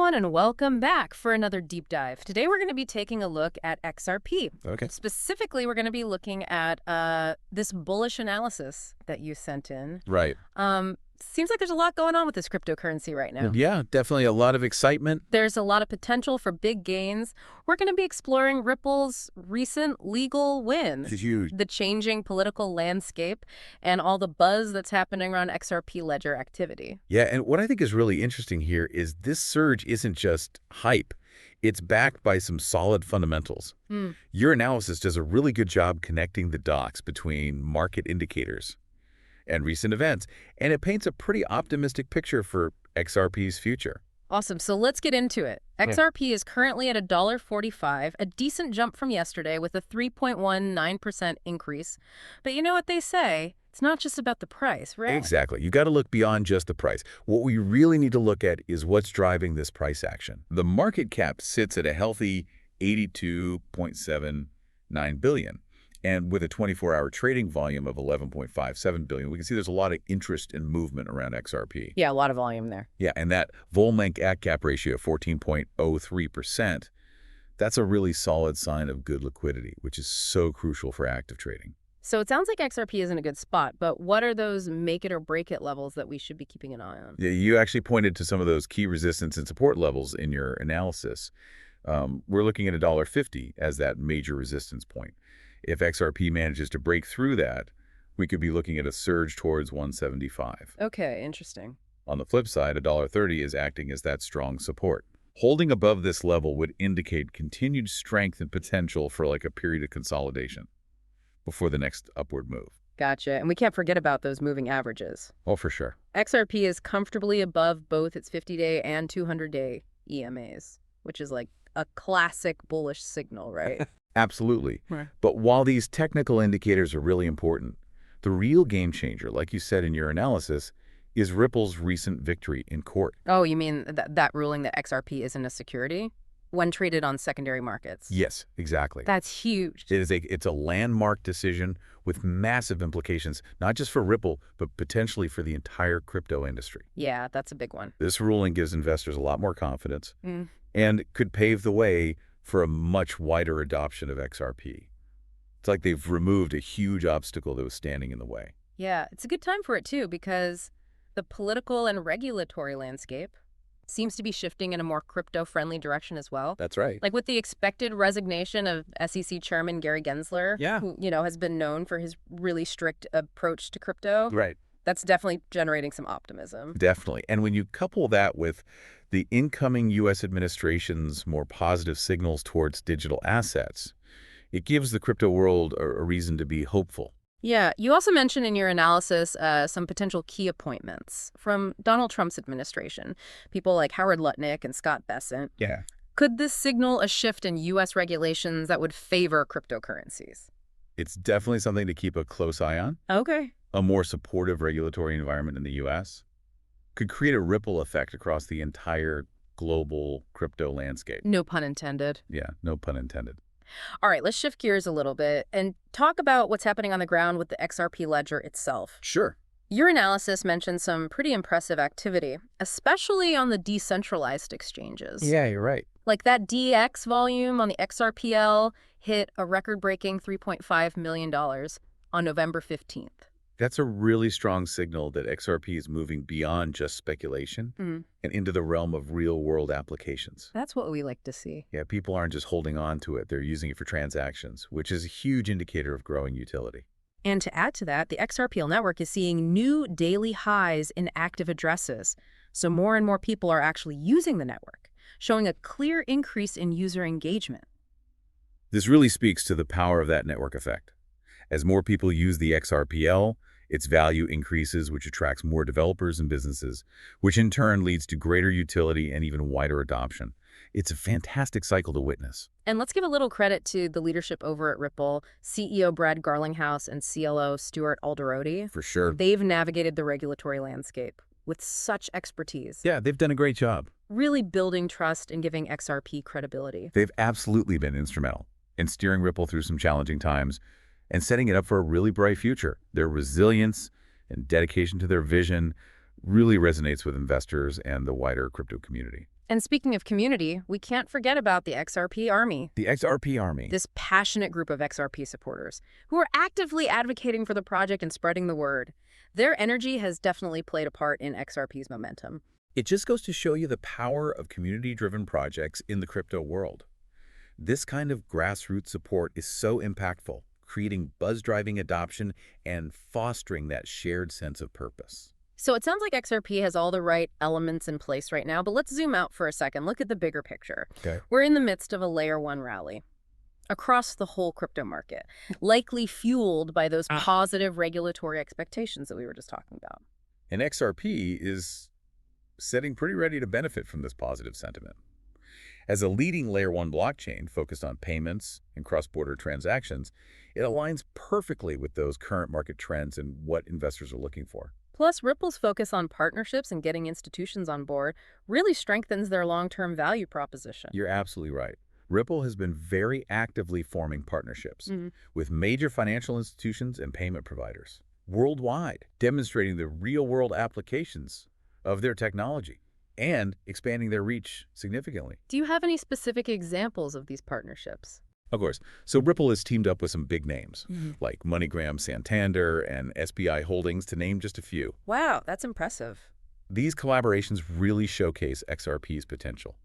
everyone, and welcome back for another deep dive. Today we're going to be taking a look at XRP. Okay. Specifically, we're going to be looking at this bullish analysis that you sent in. Right. Seems like there's a lot going on with this cryptocurrency right now. Yeah, definitely a lot of excitement. There's a lot of potential for big gains. We're going to be exploring Ripple's recent legal wins, It's huge. the changing political landscape, and all the buzz that's happening around XRP ledger activity. Yeah, and what I think is really interesting here is this surge isn't just hype. It's backed by some solid fundamentals. Your analysis does a really good job connecting the dots between market indicators and recent events, and it paints a pretty optimistic picture for XRP's future. Awesome. So let's get into it. XRP is currently at $1.45, a decent jump from yesterday with a 3.19% increase. But you know what they say? It's not just about the price, right? Exactly. You got to look beyond just the price. What we really need to look at is what's driving this price action. The market cap sits at a healthy $82.79 billion. And with a 24-hour trading volume of 11.57 billion, we can see there's a lot of interest and movement around XRP. Yeah, a lot of volume there. Yeah, and that vol-length cap ratio of 14.03%, that's a really solid sign of good liquidity, which is so crucial for active trading. So it sounds like XRP is in a good spot, but what are those make it or break it levels that we should be keeping an eye on? Yeah, you actually pointed to some of those key resistance and support levels in your analysis. We're looking at $1.50 as that major resistance point. If XRP manages to break through that, we could be looking at a surge towards 175. Okay, interesting. On the flip side, $1.30 is acting as that strong support. Holding above this level would indicate continued strength and potential for like a period of consolidation before the next upward move. Gotcha. And we can't forget about those moving averages. Oh, for sure. XRP is comfortably above both its 50-day and 200-day EMAs, which is like a classic bullish signal, right? Absolutely. Right. But while these technical indicators are really important, the real game changer, like you said in your analysis, is Ripple's recent victory in court. Oh, you mean that ruling that XRP isn't a security when traded on secondary markets? Yes, exactly. That's huge. It's a landmark decision with massive implications, not just for Ripple, but potentially for the entire crypto industry. Yeah, that's a big one. This ruling gives investors a lot more confidence and could pave the way for a much wider adoption of XRP. It's like they've removed a huge obstacle that was standing in the way. Yeah, it's a good time for it, too, because the political and regulatory landscape seems to be shifting in a more crypto-friendly direction as well. That's right. Like with the expected resignation of SEC Chairman Gary Gensler, who, has been known for his really strict approach to crypto. Right. That's definitely generating some optimism. Definitely. And when you couple that with the incoming U.S. administration's more positive signals towards digital assets, it gives the crypto world a reason to be hopeful. Yeah, you also mentioned in your analysis some potential key appointments from Donald Trump's administration, people like Howard Lutnick and Scott Bessent. Yeah. Could this signal a shift in U.S. regulations that would favor cryptocurrencies? It's definitely something to keep a close eye on. Okay. A more supportive regulatory environment in the U.S. could create a ripple effect across the entire global crypto landscape. No pun intended. Yeah, no pun intended. All right, let's shift gears a little bit and talk about what's happening on the ground with the XRP ledger itself. Sure. Your analysis mentioned some pretty impressive activity, especially on the decentralized exchanges. Yeah, you're right. Like that DX volume on the XRPL hit a record-breaking $3.5 million on November 15th. That's a really strong signal that XRP is moving beyond just speculation and into the realm of real-world applications. That's what we like to see. Yeah, people aren't just holding on to it. They're using it for transactions, which is a huge indicator of growing utility. And to add to that, the XRPL network is seeing new daily highs in active addresses. So more and more people are actually using the network, showing a clear increase in user engagement. This really speaks to the power of that network effect. As more people use the XRPL, its value increases, which attracts more developers and businesses, which in turn leads to greater utility and even wider adoption. It's a fantastic cycle to witness. And let's give a little credit to the leadership over at Ripple, CEO Brad Garlinghouse and CLO Stuart Alderoty. For sure. They've navigated the regulatory landscape with such expertise. Yeah, they've done a great job. Really building trust and giving XRP credibility. They've absolutely been instrumental in steering Ripple through some challenging times and setting it up for a really bright future. Their resilience and dedication to their vision really resonates with investors and the wider crypto community. And speaking of community, we can't forget about the XRP Army, The XRP Army. this passionate group of XRP supporters who are actively advocating for the project and spreading the word. Their energy has definitely played a part in XRP's momentum. It just goes to show you the power of community-driven projects in the crypto world. This kind of grassroots support is so impactful, creating buzz-driving adoption and fostering that shared sense of purpose. So it sounds like XRP has all the right elements in place right now, but let's zoom out for a second. Look at the bigger picture. Okay. We're in the midst of a layer one rally across the whole crypto market, likely fueled by those positive regulatory expectations that we were just talking about. And XRP is sitting pretty ready to benefit from this positive sentiment. As a leading Layer 1 blockchain focused on payments and cross-border transactions, it aligns perfectly with those current market trends and what investors are looking for. Plus, Ripple's focus on partnerships and getting institutions on board really strengthens their long-term value proposition. You're absolutely right. Ripple has been very actively forming partnerships with major financial institutions and payment providers worldwide, demonstrating the real-world applications of their technology and expanding their reach significantly. Do you have any specific examples of these partnerships? Of course. So Ripple has teamed up with some big names, like MoneyGram, Santander, and SBI Holdings, to name just a few. Wow, that's impressive. These collaborations really showcase XRP's potential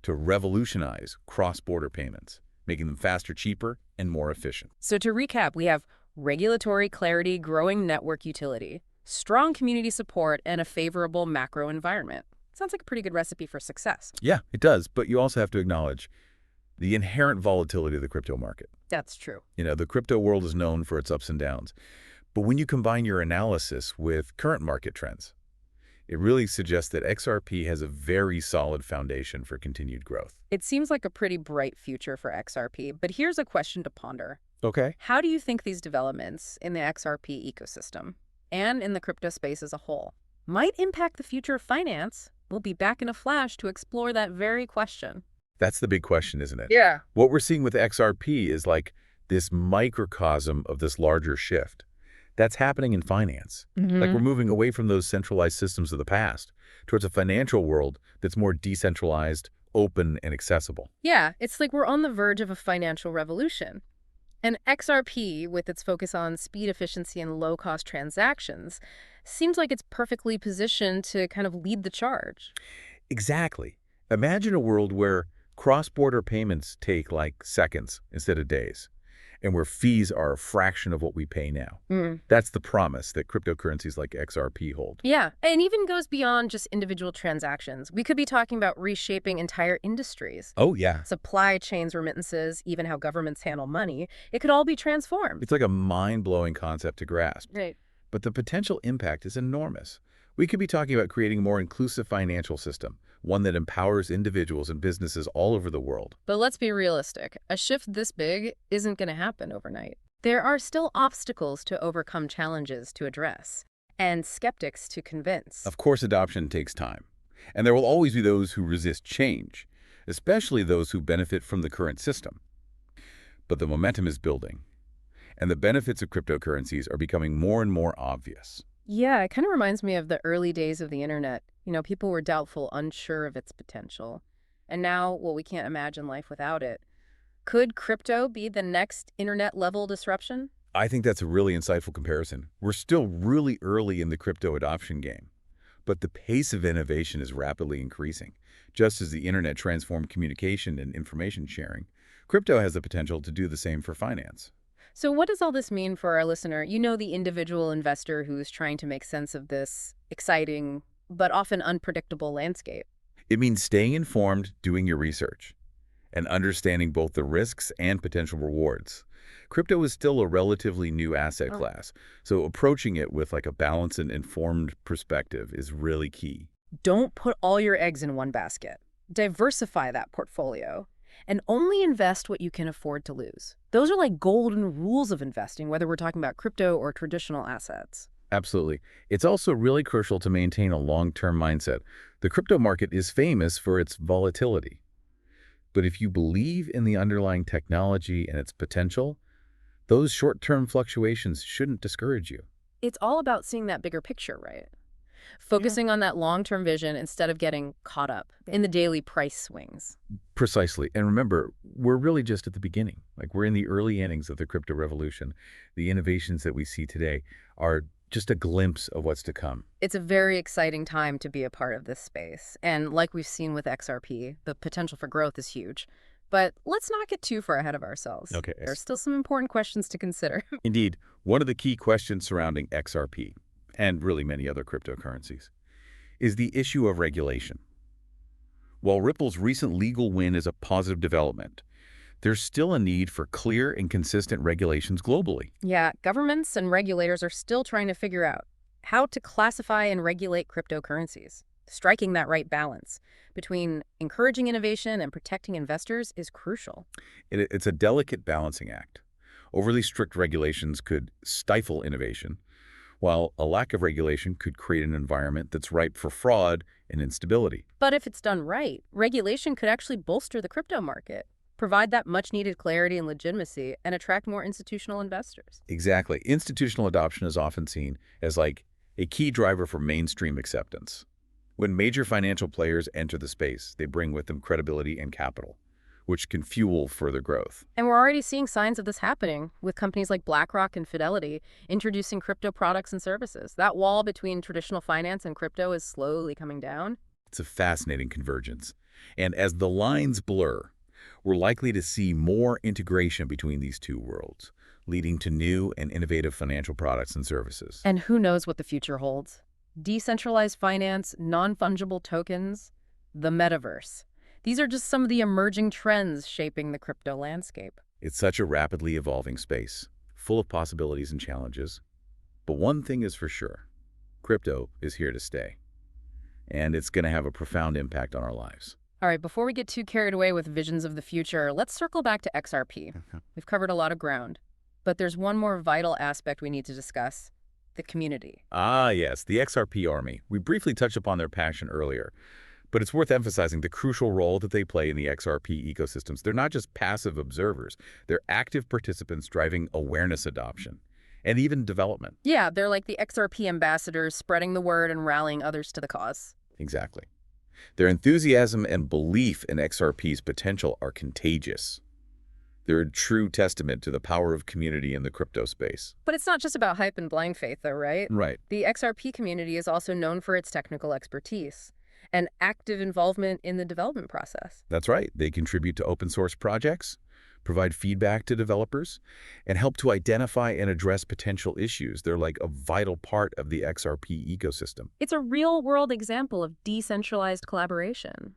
to revolutionize cross-border payments, making them faster, cheaper, and more efficient. So to recap, we have regulatory clarity, growing network utility, strong community support, and a favorable macro environment. Sounds like a pretty good recipe for success. Yeah, it does, but you also have to acknowledge the inherent volatility of the crypto market. That's true. The crypto world is known for its ups and downs. But when you combine your analysis with current market trends, it really suggests that XRP has a very solid foundation for continued growth. It seems like a pretty bright future for XRP, but here's a question to ponder. Okay. How do you think these developments in the XRP ecosystem and in the crypto space as a whole might impact the future of finance? We'll be back in a flash to explore that very question. That's the big question, isn't it? Yeah. What we're seeing with XRP is like this microcosm of this larger shift that's happening in finance. Like we're moving away from those centralized systems of the past towards a financial world that's more decentralized, open, and accessible. Yeah, it's like we're on the verge of a financial revolution. And XRP, with its focus on speed, efficiency, and low-cost transactions, seems like it's perfectly positioned to kind of lead the charge. Exactly. Imagine a world where cross-border payments take like seconds instead of days, and where fees are a fraction of what we pay now. That's the promise that cryptocurrencies like XRP hold. Yeah, and even goes beyond just individual transactions. We could be talking about reshaping entire industries. Oh, yeah. Supply chains, remittances, even how governments handle money. It could all be transformed. It's like a mind-blowing concept to grasp. Right. But the potential impact is enormous. We could be talking about creating a more inclusive financial system, one that empowers individuals and businesses all over the world. But let's be realistic. A shift this big isn't going to happen overnight. There are still obstacles to overcome, challenges to address, and skeptics to convince. Of course, adoption takes time. And there will always be those who resist change, especially those who benefit from the current system. But the momentum is building, and the benefits of cryptocurrencies are becoming more and more obvious. Yeah, it kind of reminds me of the early days of the internet. People were doubtful, unsure of its potential. And now, well, we can't imagine life without it. Could crypto be the next internet-level disruption? I think that's a really insightful comparison. We're still really early in the crypto adoption game, but the pace of innovation is rapidly increasing. Just as the internet transformed communication and information sharing, crypto has the potential to do the same for finance. So what does all this mean for our listener? The individual investor who's trying to make sense of this exciting but often unpredictable landscape. It means staying informed, doing your research, and understanding both the risks and potential rewards. Crypto is still a relatively new asset class, so approaching it with like a balanced and informed perspective is really key. Don't put all your eggs in one basket. Diversify that portfolio. And only invest what you can afford to lose. Those are like golden rules of investing, whether we're talking about crypto or traditional assets. Absolutely. It's also really crucial to maintain a long-term mindset. The crypto market is famous for its volatility. But if you believe in the underlying technology and its potential, those short-term fluctuations shouldn't discourage you. It's all about seeing that bigger picture, right? Yeah. focusing on that long-term vision instead of getting caught up in the daily price swings. Precisely. And remember, we're really just at the beginning. Like, we're in the early innings of the crypto revolution. The innovations that we see today are just a glimpse of what's to come. It's a very exciting time to be a part of this space. And like we've seen with XRP, the potential for growth is huge. But let's not get too far ahead of ourselves. Okay. There's still some important questions to consider. Indeed, one of the key questions surrounding XRP, and really many other cryptocurrencies, is the issue of regulation. While Ripple's recent legal win is a positive development, there's still a need for clear and consistent regulations globally. Yeah, governments and regulators are still trying to figure out how to classify and regulate cryptocurrencies. Striking that right balance between encouraging innovation and protecting investors is crucial. It's a delicate balancing act. Overly strict regulations could stifle innovation, while a lack of regulation could create an environment that's ripe for fraud and instability. But if it's done right, regulation could actually bolster the crypto market, provide that much-needed clarity and legitimacy, and attract more institutional investors. Exactly. Institutional adoption is often seen as like a key driver for mainstream acceptance. When major financial players enter the space, they bring with them credibility and capital, which can fuel further growth. And we're already seeing signs of this happening with companies like BlackRock and Fidelity introducing crypto products and services. That wall between traditional finance and crypto is slowly coming down. It's a fascinating convergence. And as the lines blur, we're likely to see more integration between these two worlds, leading to new and innovative financial products and services. And who knows what the future holds? Decentralized finance, non-fungible tokens, the metaverse. These are just some of the emerging trends shaping the crypto landscape. It's such a rapidly evolving space, full of possibilities and challenges. But one thing is for sure, crypto is here to stay. And it's going to have a profound impact on our lives. All right, before we get too carried away with visions of the future, let's circle back to XRP. We've covered a lot of ground, but there's one more vital aspect we need to discuss: the community. Ah, yes, the XRP Army. We briefly touched upon their passion earlier, but it's worth emphasizing the crucial role that they play in the XRP ecosystems. They're not just passive observers. They're active participants driving awareness adoption and even development. Yeah, they're like the XRP ambassadors, spreading the word and rallying others to the cause. Exactly. Their enthusiasm and belief in XRP's potential are contagious. They're a true testament to the power of community in the crypto space. But it's not just about hype and blind faith, though, right? Right. The XRP community is also known for its technical expertise and active involvement in the development process. That's right. They contribute to open source projects, provide feedback to developers, and help to identify and address potential issues. They're like a vital part of the XRP ecosystem. It's a real-world example of decentralized collaboration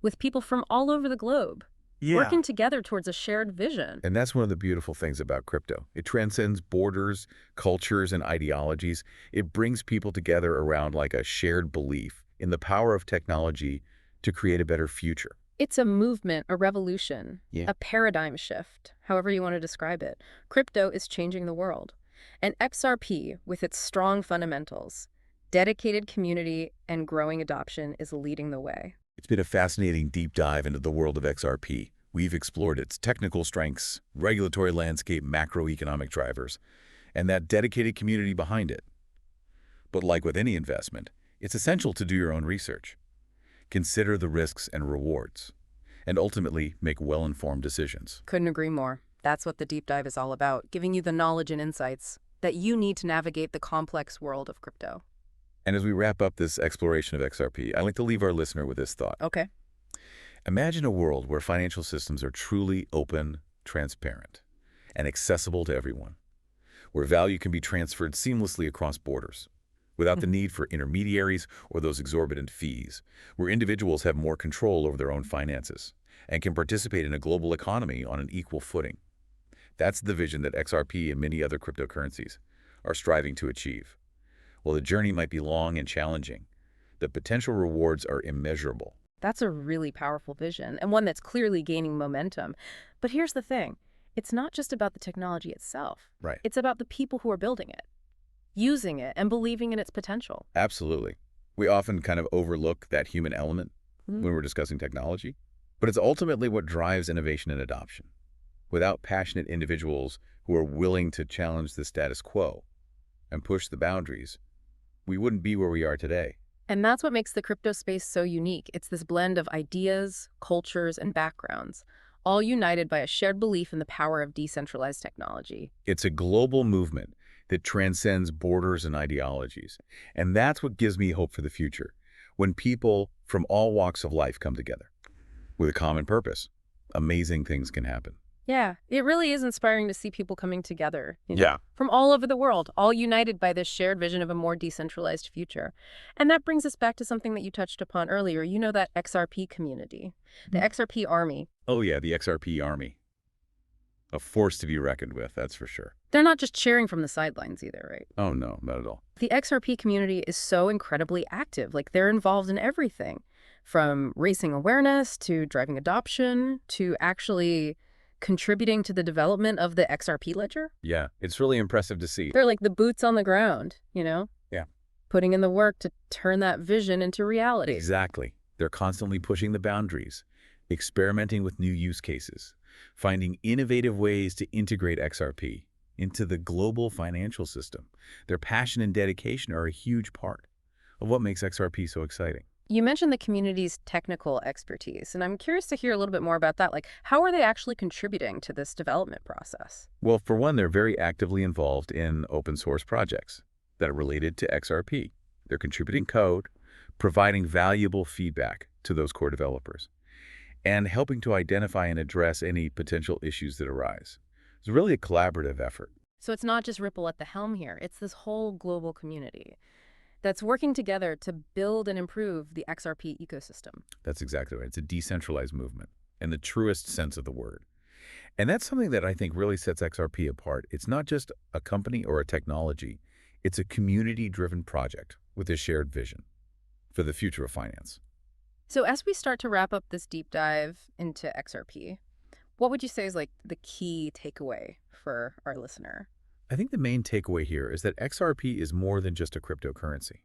with people from all over the globe working together towards a shared vision. And that's one of the beautiful things about crypto. It transcends borders, cultures, and ideologies. It brings people together around like a shared belief in the power of technology to create a better future. It's a movement, a revolution, Yeah. a paradigm shift, however you want to describe it. Crypto is changing the world. And XRP, with its strong fundamentals, dedicated community, and growing adoption, is leading the way. It's been a fascinating deep dive into the world of XRP. We've explored its technical strengths, regulatory landscape, macroeconomic drivers, and that dedicated community behind it. But like with any investment, it's essential to do your own research. Consider the risks and rewards, and ultimately make well-informed decisions. Couldn't agree more. That's what the deep dive is all about, giving you the knowledge and insights that you need to navigate the complex world of crypto. And as we wrap up this exploration of XRP, I'd like to leave our listener with this thought. Okay. Imagine a world where financial systems are truly open, transparent, and accessible to everyone, where value can be transferred seamlessly across borders, without the need for intermediaries or those exorbitant fees, where individuals have more control over their own finances and can participate in a global economy on an equal footing. That's the vision that XRP and many other cryptocurrencies are striving to achieve. While the journey might be long and challenging, the potential rewards are immeasurable. That's a really powerful vision, and one that's clearly gaining momentum. But here's the thing. It's not just about the technology itself. Right. It's about the people who are building it, using it, and believing in its potential. Absolutely. We often kind of overlook that human element when we're discussing technology, but it's ultimately what drives innovation and adoption. Without passionate individuals who are willing to challenge the status quo and push the boundaries, We wouldn't be where we are today. And that's what makes the crypto space so unique. It's this blend of ideas, cultures, and backgrounds, all united by a shared belief in the power of decentralized technology. It's a global movement that transcends borders and ideologies. And that's what gives me hope for the future, when people from all walks of life come together with a common purpose. Amazing things can happen. Yeah, it really is inspiring to see people coming together, Yeah. from all over the world, all united by this shared vision of a more decentralized future. And that brings us back to something that you touched upon earlier, that XRP community, the XRP Army. Oh yeah, the XRP Army. A force to be reckoned with, that's for sure. They're not just cheering from the sidelines either, right? Oh no, not at all. The XRP community is so incredibly active. Like, they're involved in everything, from raising awareness to driving adoption to actually contributing to the development of the XRP ledger. Yeah, it's really impressive to see. They're like the boots on the ground, Yeah. putting in the work to turn that vision into reality. Exactly. They're constantly pushing the boundaries, experimenting with new use cases, finding innovative ways to integrate XRP into the global financial system. Their passion and dedication are a huge part of what makes XRP so exciting. You mentioned the community's technical expertise, and I'm curious to hear a little bit more about that. Like, how are they actually contributing to this development process? Well, for one, they're very actively involved in open source projects that are related to XRP. They're contributing code, providing valuable feedback to those core developers, and helping to identify and address any potential issues that arise. It's really a collaborative effort. So it's not just Ripple at the helm here. It's this whole global community that's working together to build and improve the XRP ecosystem. That's exactly right. It's a decentralized movement in the truest sense of the word. And that's something that I think really sets XRP apart. It's not just a company or a technology. It's a community-driven project with a shared vision for the future of finance. So as we start to wrap up this deep dive into XRP, what would you say is like the key takeaway for our listener? I think the main takeaway here is that XRP is more than just a cryptocurrency.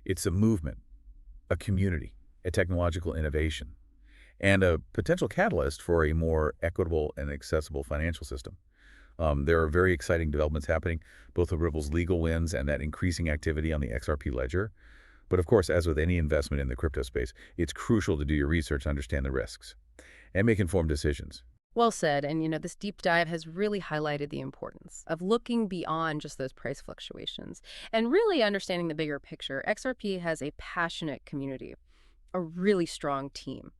It's a movement, a community, a technological innovation, and a potential catalyst for a more equitable and accessible financial system. There are very exciting developments happening, both with Ripple's legal wins and that increasing activity on the XRP ledger. But of course, as with any investment in the crypto space, it's crucial to do your research to understand the risks and make informed decisions. Well said. And, this deep dive has really highlighted the importance of looking beyond just those price fluctuations and really understanding the bigger picture. XRP has a passionate community, a really strong team,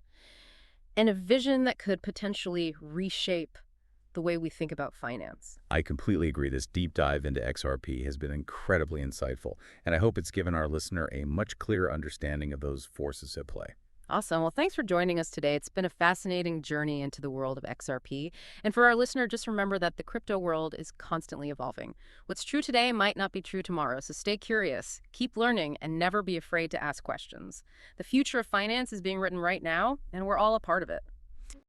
and a vision that could potentially reshape the way we think about finance. I completely agree. This deep dive into XRP has been incredibly insightful, and I hope it's given our listener a much clearer understanding of those forces at play. Awesome. Well, thanks for joining us today. It's been a fascinating journey into the world of XRP. And for our listener, just remember that the crypto world is constantly evolving. What's true today might not be true tomorrow, so stay curious, keep learning, and never be afraid to ask questions. The future of finance is being written right now, and we're all a part of it.